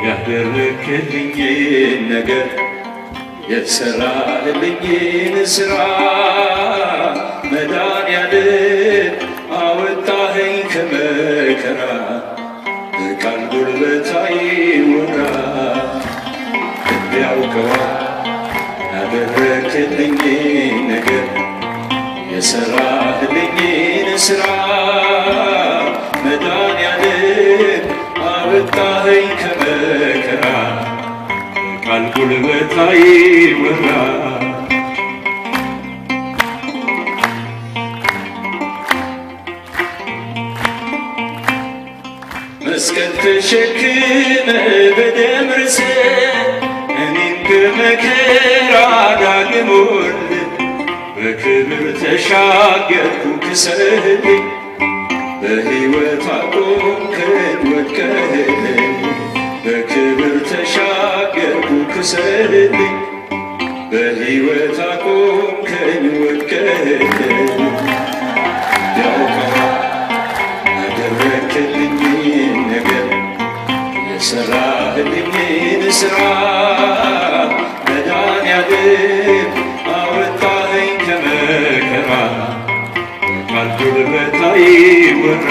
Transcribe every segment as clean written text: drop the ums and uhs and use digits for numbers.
ያደረክልኝን ነገር የሰራህልኝን ስራ መድኃኒዓለም አወጣኸኝ ከመከራ በቃል ጉልበት አይወራ ያውቀዋል ያደረክልኝን ነገር የሰራህልኝን ስራ መድኃኒዓለም አወጣኸኝ ከመከራ በቃል ጉልበት አይወራ መስቀል ተሸክመ በደም ርሰህ እኔን ከመከራ ዳግም ወልደህ በክብር ተሻገርኩ ክሰህልኝ በሕይወት አቆምከኝ ወድቀህልኝ በክብር ተሻገርኩ ክሰህልኝ በሕይወት አቆምከኝ ወድቀህልኝ ያውቀዋል ያደረክልኝን ነገር የሰራህልኝን ስራ መድኃኒዓለም አወጣኸኝ ከመከራ በቃል ጉልበት አይወራ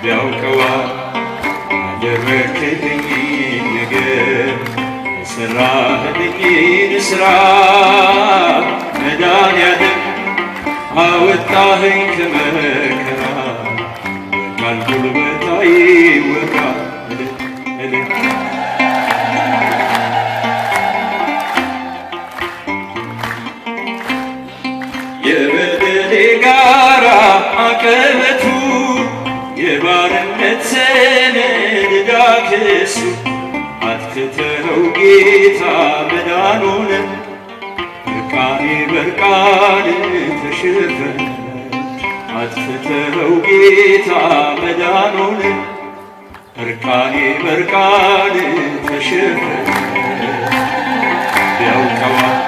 ያውቀዋል ያደረክልኝን ነገር የሰራህልኝን ስራ መድኃኒዓለም አወጣኸኝ ከመከራ በቃል ጉልበት አይወራ የበደሌ ጋራ አቀበቱ የባርነት ሰነድ ዕዳ ክሱ አጥፍተኸው ጌታ መዳኑን እርቃኔ በርቃን ተሸፈነ አጥፍተኸው ጌታ መዳኑን እርቃኔ በርቃን ተሸፈነ ያውቀዋል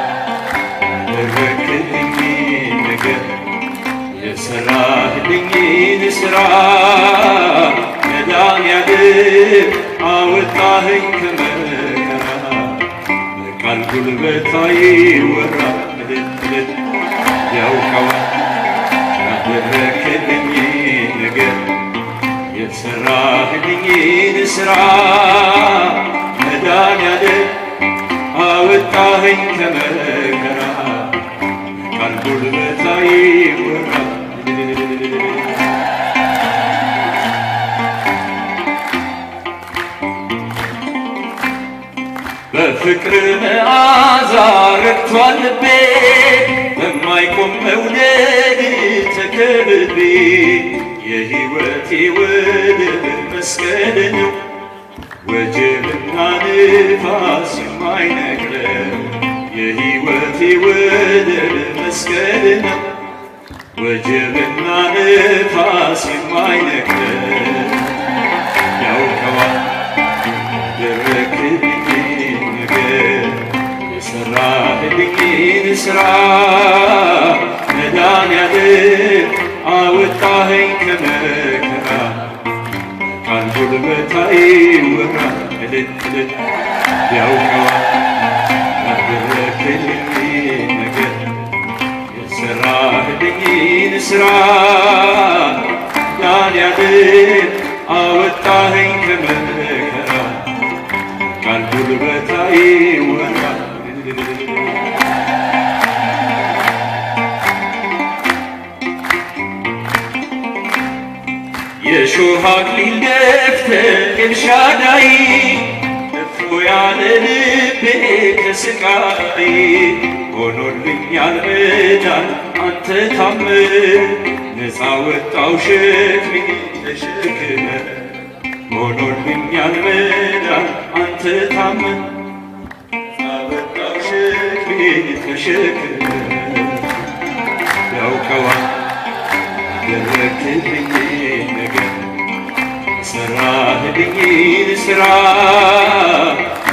ያደረክልኝን ነገር የሰራህልኝን ስራ መድኃኒዓለም አወጣኸኝ ከመከራ በቃል ጉልበት አይወራ ያውቀዋል ያደረክልኝን ነገር የሰራህልኝን ስራ መድኃኒዓለም አወጣኸኝ ከመከራ በቃል ጉልበት አይወራ በፍቅር መዓዛ ረክቷል ልቤ በማይቆም መውደድ ተከብቤ የሕይወቴ ወደብ መስቀል ነው ወጀብና ንፋስ የማይነግረው የሕይወቴ ወደብ መስቀል ነው ወጀብና ንፋስ የማይነግረው ያውቀዋል ያደረክልኝን ነገር የሰራህልኝን ስራ መድኃኒዓለም አወጣኸኝ ከመከራ በቃል ጉልበት አይወራ ያውቀዋል ያደረክልኝን ነገር የሰራህልኝን ስራ መድኃኒዓለም አወጣኸኝ ከመከራ በቃል ጉልበት አይወራ የሾህ አክሊል ደፍተህ ኤልሻዳይ እፎ ያለ ልቤ ከስቃይ ሆኖልኛል መዳን አንተ ታምር ነፃ ወጣው ሸክሜ ተሸክመ ሆኖልኛል መዳን አንተ ታምር ነፃ ወጣው ሸክሜ ተሸክመ ያውቀዋል ያደረክልኝን ነገር የሰራህልኝን ስራ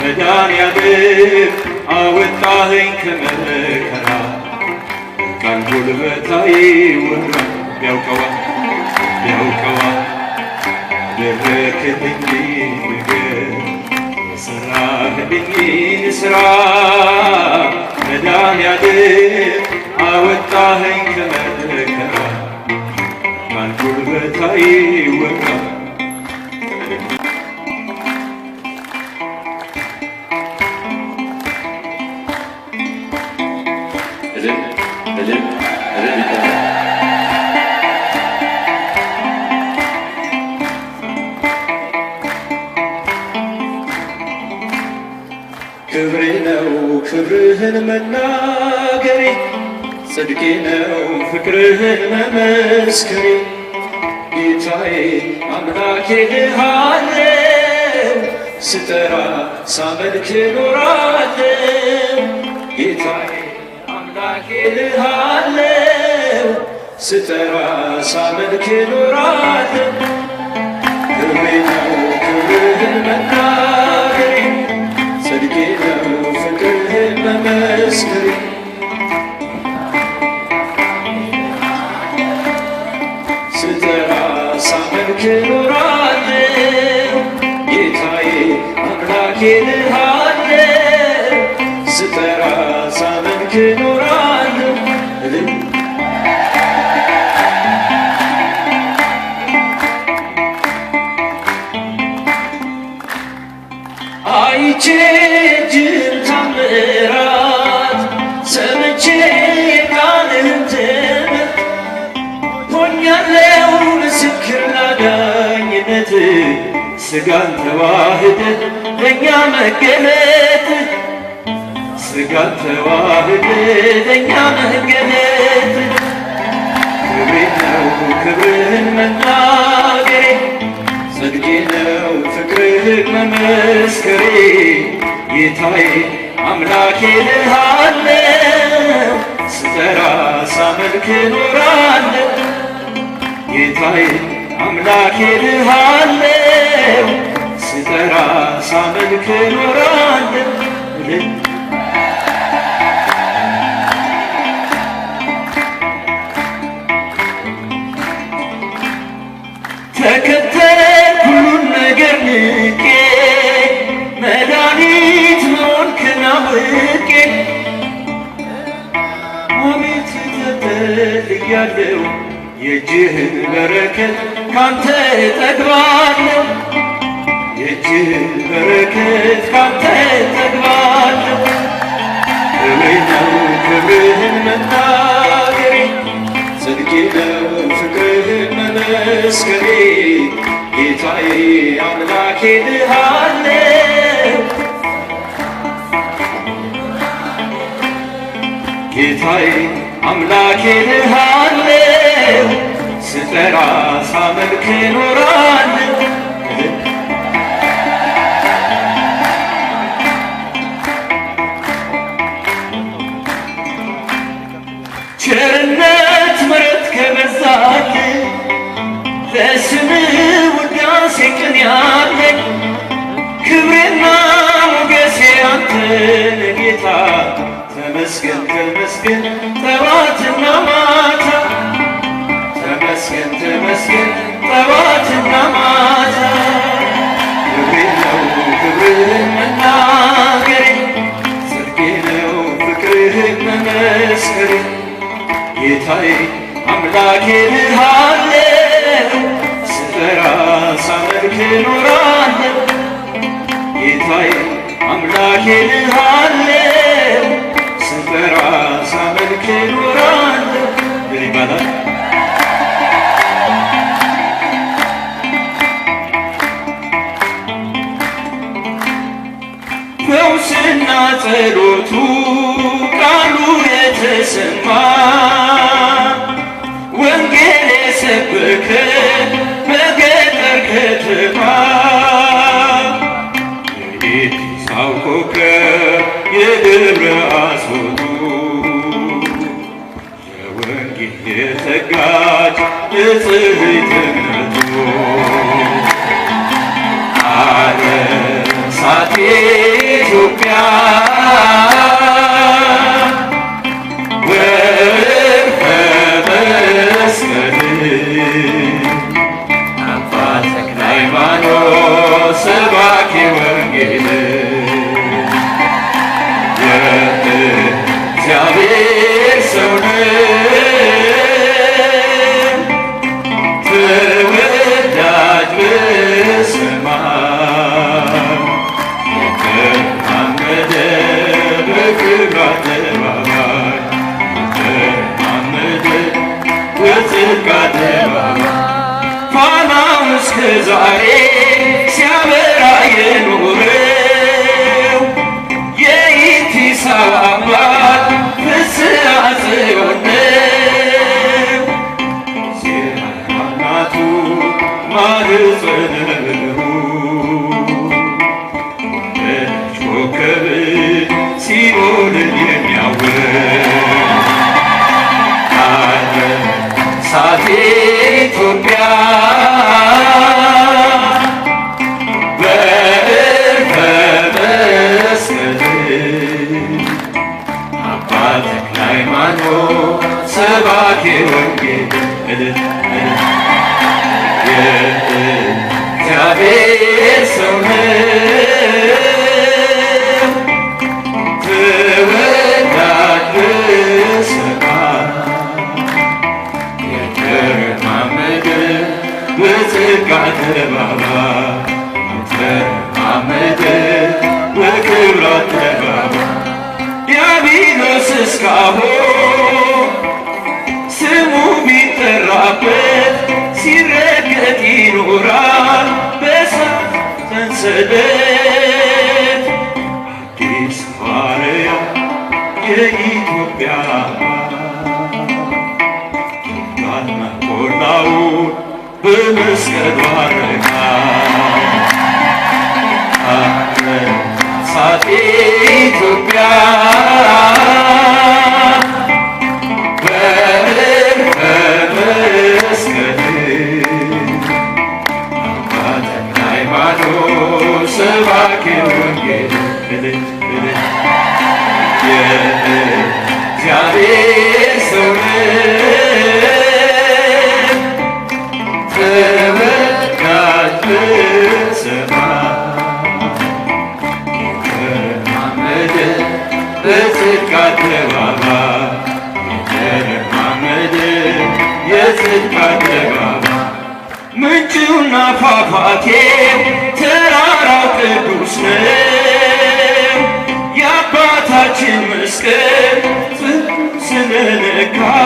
መድኃኒዓለም አወጣኸኝ ከመከራ በቃል ጉልበት አይወራ ያውቀዋል ያደረክልኝ ነገር የሰራህልኝን ስራ መድኃኒዓለም አወጣኸኝ ከመከራ ማን ጉልበት አይወጣ ክብሬ ነው ክብርህን መናገሬ ጽድቄ ነው ፍቅርህን መመስከሬ ጌታዬ አምላኬ ልሃለው ስጠራ ሳመልክ ኖራለው ጌታዬ አምላኬ ልሃለው ስጠራ ሳመልክ ኖራለው ክብሬ ነው ክብርህን መናገሬ ጽድቄ ነው ፍቅርህን መመስከሬ ስጠራ ሳመልክ ኖራለው ጌታዬ አምላኬ ልሃለው ስጠራ ሳመልክ ኖራለው አይቼ እጅህን ታምራት ሰምቼ ቃልህን ትምህርት ሆኛለሁ ምስክር ላዳኝነት ሥጋን ተዋህደህ ለእኛ መገለጥ ሥጋን ተዋህደህ ለእኛ መገለጥ ክብሬ ነው ክብርህን መናገሬ ጽድቄ ነው ፍቅርህን መመስከሬ ጌታዬ አምላኬ ልሃለው ስጠራ ሳመልክ ኖራለው ጌታዬ አምላኬ ልሃለው ስጠራ ሳመልክ ኖራለው ተከተልኩ ሁሉን ነገር ንቄ መድኃኒት መሆንክን አውቄ አቤት ተጠልያለሁ የእጅህን በረከት ካንተ እጠግባለሁ የእጅህን በረከት ካንተ እጠግባለሁ ክብሬ ነው ክብርህን መናገሬ ጽድቄ ነው ፍቅርህን መመስከሬ ጌታዬ አምላኬ ልሃለው ጌታዬ አምላኬ ልሃለው ስጠራ ሳመልክ ኖራለው ቸርነት ምሕረት ከበዛልኝ ለስምህ ውዳሴ ቅን ያለኝ ክብሬና ሞገሴ አንተን ጌታ ተመስገን ተመስገን ጠዋትና ማታ ተመስገን ተመስገን ጠዋትና ማታ ክብሬ ነው ክብርህን መናገሬ ጽድቄ ነው ፍቅርህን መመስከሬ ጌታዬ አምላኬ ልሃለው ስጠራ ሳመልክ ኖራለው ጌታዬ አምላኬ ልሃለው ስጠራ ሳመልክ ኖራለው ምን ይባላል ፈውስና ጸሎቱ ቃሉ የተሰማ ወንጌል የሰበከ በገጠር ከተማ የኤቲሳው ኮከብ የደብረ አስወቱ የወንጌል የተጋች ንጽሕት እምነቱ አለሳቴ ኢትዮጵያ ወርፈ መስቀል አባ ተክለ ሃይማኖት ሳቴ ኢትዮጵያ በዕርፈ መስቀል አባ ተክለ ሃይማኖት ሰባኬ ወንጌል የእግዚአብሔር ሰው ተወዳጅ በሰማይ የተረማመደ በጸጋ አደባባይ የተረማመደ በክብር አደባባይ ዲያብሎስ እስካሁን ስሙ ቢጠራበት ሲረገጥ ይኖራል በእሳት ሰንሰለት። አዲስ ሐዋርያ የኢትዮጵያ ዳና ቆላውን በመስቀሉ አረጋ ሳቴ ኢትዮጵያ በዕርፈ መስቀል አባ ተክለ ሃይማኖት ሰባኬ ወንጌል የእግዚአብሔር ሰው ተወዳጅ በሰማይ በጽድቅ አደባባይ የተረማመደ የጽድቅ አደባባይ ምንጩና ፏፏቴው ተራራው ቅዱስ ነው። የአባታችን መስቀል ፍቅር ስለነካው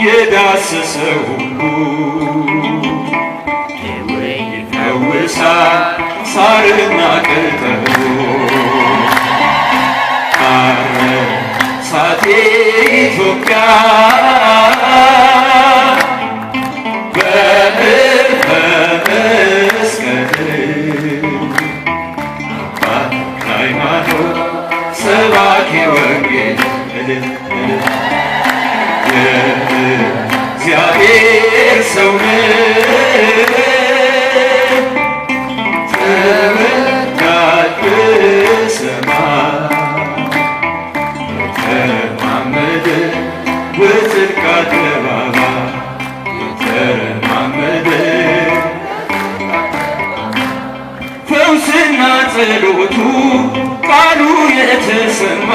የዳሰሰው ሁሉ ይፈውሳል ሳርና ቅጠሉ ሳቴ ኢትዮጵያ በዕርፈ መስቀል አባ ተክለ ሃይማኖት ሰባኬ ወንጌል የእግዚአብሔር ሰው ተወዳጅ በሰማይ የተረማመደ በጽድቅ አደባባይ የተረማመደ ፈውስና ጸሎቱ ቃሉ የተሰማ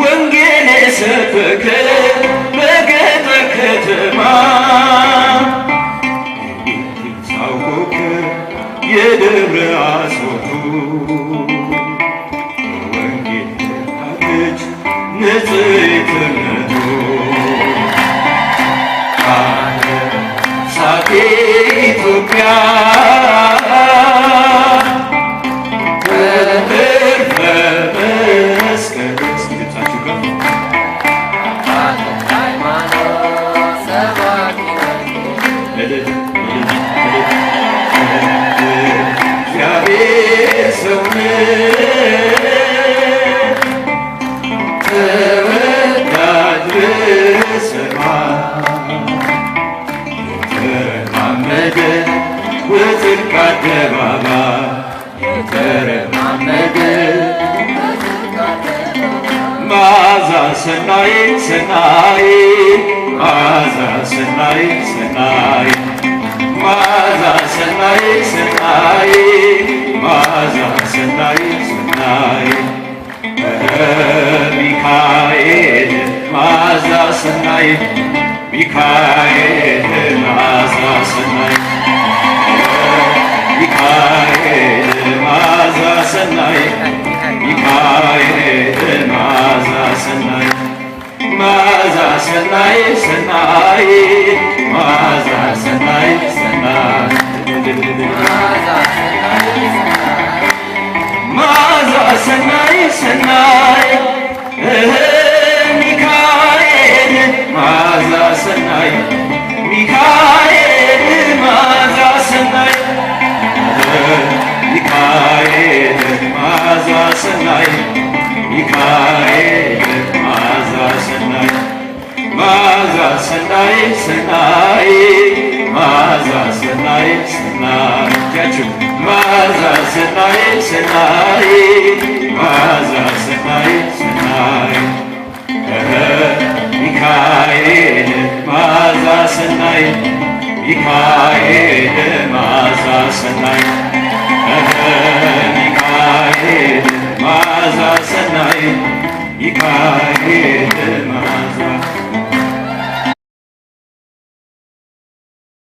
ወንጌል የሰበከ በገጠር ከተማ ሳውቆከ የደብረ አስቦቱ ወንጌል አለች ንጽሕትነቱ ሳቴ ኢትዮጵያ በዕርፈ መስቀል እግዚአብሔር ሰው ተወዳጅ በሰማይ የተረማመደ በጽድቅ አደባባይ የተረማመደ መዓዛ ሰናይ ሰናይ መዓዛ ሰናይ ሰናይ መዓዛ ሰናይ ሰናይ መዓዛ ሰናይ ሰናይ ሚካኤል መዓዛ ሰናይ ሚካኤል መዓዛ ሰናይ ሚካኤል መዓዛ ሰናይ ሚካኤል መዓዛ ሰናይ መዓዛ ሰናይ ሰናይ መዓዛ ሰናይ ሰናይ መዓዛ ሰናይ ሰናይ ሚካኤል መዓዛ ሰናይ ሚካኤል መዓዛ ሰናይ ሚካኤል መዓዛ ሰናይ ሚካኤል ሰናይ ሰናይ መዓዛ ሰናይ ሰናይ እጃችሁ መዓዛ ሰናይ ሰናይ መዓዛ ሰናይ ሰናይ ሚካኤል መዓዛ ሰናይ ሚካኤል መዓዛ ሰናይ ሚካኤል መዓዛ ሰናይ ሚካኤል